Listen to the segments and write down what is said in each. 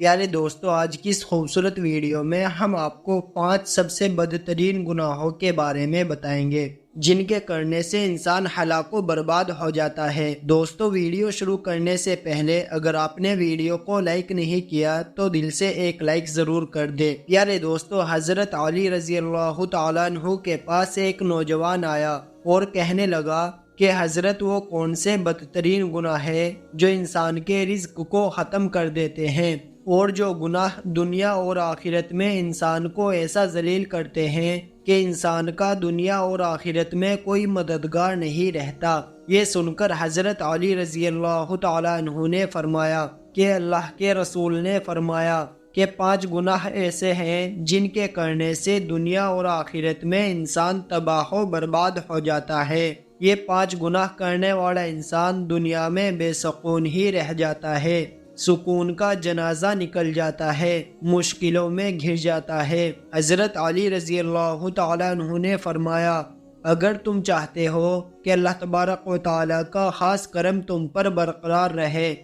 پیارے دوستو، آج کی اس خوبصورت ویڈیو میں ہم آپ کو 5 سب سے بدترین گناہوں کے بارے میں بتائیں گے جن کے کرنے سے انسان ہلاک و برباد ہو جاتا ہے۔ دوستو، ویڈیو شروع کرنے سے پہلے اگر آپ نے ویڈیو کو لائک نہیں کیا تو دل سے ایک لائک ضرور کر دے۔ پیارے دوستو، حضرت علی رضی اللہ تعالیٰ عنہ کے پاس ایک نوجوان آیا اور کہنے لگا کہ حضرت، وہ کون سے بدترین گناہ ہے جو انسان کے رزق کو ختم کر دیتے ہیں اور جو گناہ دنیا اور آخرت میں انسان کو ایسا ذلیل کرتے ہیں کہ انسان کا دنیا اور آخرت میں کوئی مددگار نہیں رہتا۔ یہ سن کر حضرت علی رضی اللہ تعالیٰ عنہ نے فرمایا کہ اللہ کے رسول نے فرمایا کہ 5 گناہ ایسے ہیں جن کے کرنے سے دنیا اور آخرت میں انسان تباہ و برباد ہو جاتا ہے۔ یہ 5 گناہ کرنے والا انسان دنیا میں بے سکون ہی رہ جاتا ہے، سکون کا جنازہ نکل جاتا ہے، مشکلوں میں گھر جاتا ہے۔ حضرت علی رضی اللہ تعالیٰ عنہ نے فرمایا، اگر تم چاہتے ہو کہ اللہ تبارک و تعالیٰ کا خاص کرم تم پر برقرار رہے،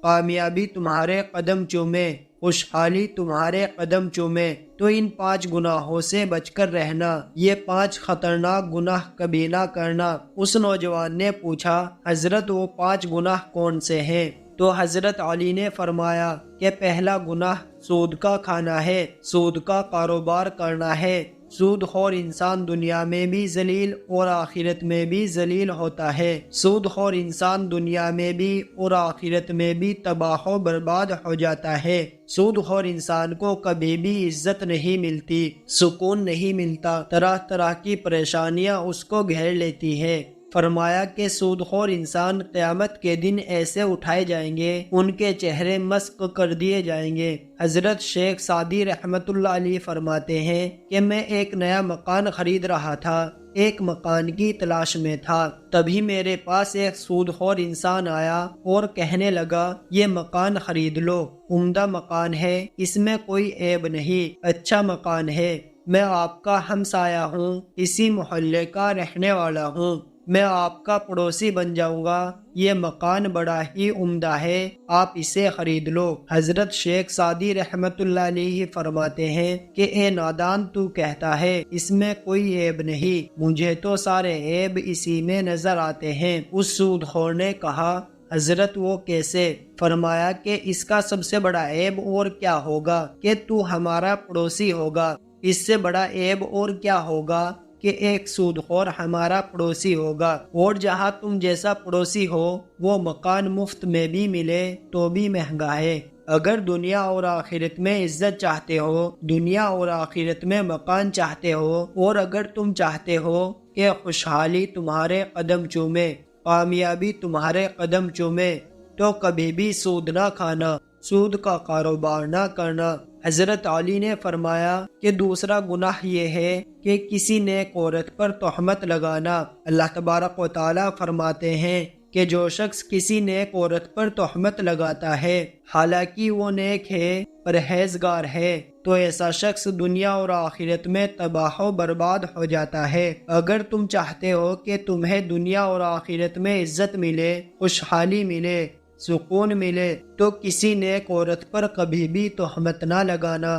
کامیابی تمہارے قدم چومے، خوشحالی تمہارے قدم چومے، تو ان 5 گناہوں سے بچ کر رہنا۔ یہ 5 خطرناک گناہ کبھی نہ کرنا۔ اس نوجوان نے پوچھا، حضرت وہ 5 گناہ کون سے ہیں؟ تو حضرت علی نے فرمایا کہ پہلا گناہ سود کا کھانا ہے، سود کا کاروبار کرنا ہے۔ سود خور انسان دنیا میں بھی ذلیل اور آخرت میں بھی ذلیل ہوتا ہے۔ سود خور انسان دنیا میں بھی اور آخرت میں بھی تباہ و برباد ہو جاتا ہے۔ سود خور انسان کو کبھی بھی عزت نہیں ملتی، سکون نہیں ملتا، طرح طرح کی پریشانیاں اس کو گھیر لیتی ہے۔ فرمایا کہ سود خور انسان قیامت کے دن ایسے اٹھائے جائیں گے، ان کے چہرے مسخ کر دیے جائیں گے۔ حضرت شیخ سعدی رحمت اللہ علیہ فرماتے ہیں کہ میں ایک نیا مکان خرید رہا تھا، ایک مکان کی تلاش میں تھا، تبھی میرے پاس ایک سود خور انسان آیا اور کہنے لگا، یہ مکان خرید لو، عمدہ مکان ہے، اس میں کوئی عیب نہیں، اچھا مکان ہے، میں آپ کا ہمسایہ ہوں، اسی محلے کا رہنے والا ہوں، میں آپ کا پڑوسی بن جاؤں گا، یہ مکان بڑا ہی عمدہ ہے، آپ اسے خرید لو۔ حضرت شیخ سعدی رحمت اللہ علیہ فرماتے ہیں کہ اے نادان، تو کہتا ہے اس میں کوئی عیب نہیں، مجھے تو سارے عیب اسی میں نظر آتے ہیں۔ اس سود خور نے کہا، حضرت وہ کیسے؟ فرمایا کہ اس کا سب سے بڑا عیب اور کیا ہوگا کہ تو ہمارا پڑوسی ہوگا، اس سے بڑا عیب اور کیا ہوگا کہ ایک سود خور ہمارا پڑوسی ہوگا، اور جہاں تم جیسا پڑوسی ہو وہ مکان مفت میں بھی ملے تو بھی مہنگا ہے۔ اگر دنیا اور آخرت میں عزت چاہتے ہو، دنیا اور آخرت میں مکان چاہتے ہو، اور اگر تم چاہتے ہو کہ خوشحالی تمہارے قدم چومے، کامیابی تمہارے قدم چومے، تو کبھی بھی سود نہ کھانا، سود کا کاروبار نہ کرنا۔ حضرت علی نے فرمایا کہ دوسرا گناہ یہ ہے کہ کسی نیک عورت پر تہمت لگانا۔ اللہ تبارک و تعالیٰ فرماتے ہیں کہ جو شخص کسی نیک عورت پر تہمت لگاتا ہے حالانکہ وہ نیک ہے، پرہیزگار ہے، تو ایسا شخص دنیا اور آخرت میں تباہ و برباد ہو جاتا ہے۔ اگر تم چاہتے ہو کہ تمہیں دنیا اور آخرت میں عزت ملے، خوشحالی ملے، سکون ملے، تو کسی نیک عورت پر کبھی بھی تہمت نہ لگانا۔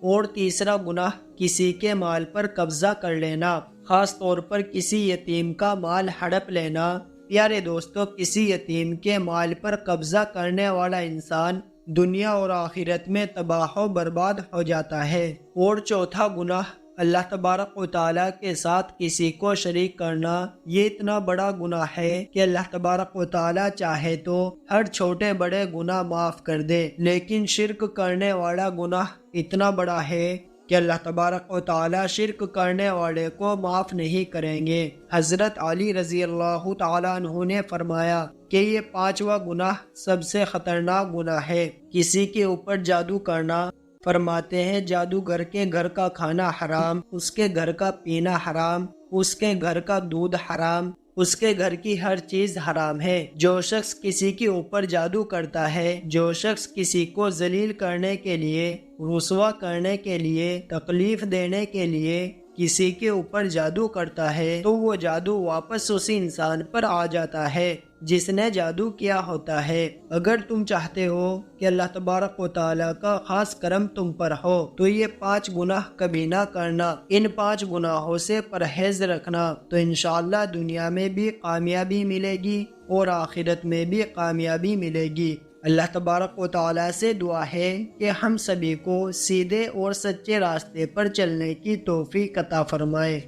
اور تیسرا گناہ کسی کے مال پر قبضہ کر لینا، خاص طور پر کسی یتیم کا مال ہڑپ لینا۔ پیارے دوستو، کسی یتیم کے مال پر قبضہ کرنے والا انسان دنیا اور آخرت میں تباہ و برباد ہو جاتا ہے۔ اور چوتھا گناہ اللہ تبارک و تعالیٰ کے ساتھ کسی کو شریک کرنا۔ یہ اتنا بڑا گناہ ہے کہ اللہ تبارک و تعالیٰ چاہے تو ہر چھوٹے بڑے گناہ معاف کر دے، لیکن شرک کرنے والا گناہ اتنا بڑا ہے کہ اللہ تبارک و تعالیٰ شرک کرنے والے کو معاف نہیں کریں گے۔ حضرت علی رضی اللہ تعالیٰ عنہ نے فرمایا کہ یہ 5واں گناہ سب سے خطرناک گناہ ہے، کسی کے اوپر جادو کرنا۔ فرماتے ہیں جادوگر کے گھر کا کھانا حرام، اس کے گھر کا پینا حرام، اس کے گھر کا دودھ حرام، اس کے گھر کی ہر چیز حرام ہے۔ جو شخص کسی کے اوپر جادو کرتا ہے، جو شخص کسی کو ذلیل کرنے کے لیے، رسوا کرنے کے لیے، تکلیف دینے کے لیے کسی کے اوپر جادو کرتا ہے، تو وہ جادو واپس اسی انسان پر آ جاتا ہے۔ جس نے جادو کیا ہوتا ہے۔ اگر تم چاہتے ہو کہ اللہ تبارک و تعالیٰ کا خاص کرم تم پر ہو تو یہ 5 گناہ کبھی نہ کرنا، ان 5 گناہوں سے پرہیز رکھنا، تو انشاءاللہ دنیا میں بھی کامیابی ملے گی اور آخرت میں بھی کامیابی ملے گی۔ اللہ تبارک و تعالیٰ سے دعا ہے کہ ہم سبھی کو سیدھے اور سچے راستے پر چلنے کی توفیق عطا فرمائے۔